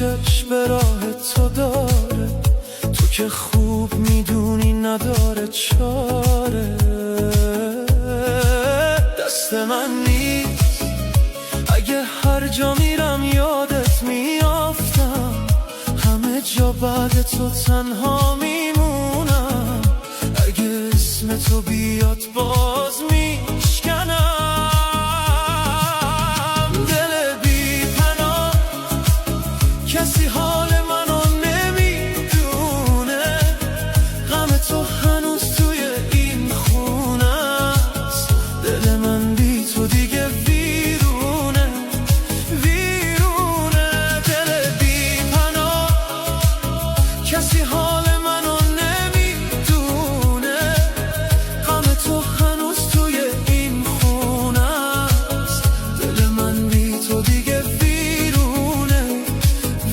چشم به راه تو داره، تو که خوب میدونی نداره چاره. دست من نیست اگه هر جا میرم یادت میافتم، همه جا بعد تو تنها میمونم. اگه اسم تو بیاد باز میشکنم. دل بی پناه کسی حال منو نمیدونه، غم تو هنوز توی این خونه است. دل من بی تو دیگه ویرونه ویرونه. دل بی پناه کسی حال منو نمیدونه، غم تو هنوز توی این خونه است. دل من بی تو دیگه ویرونه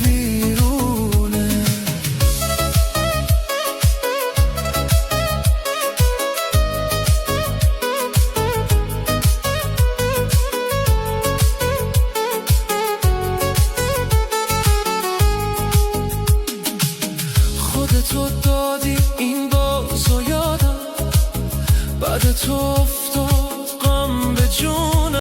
ویرونه. خودتو دادی این بازو یادم، بعد تو افتاد غم به جون.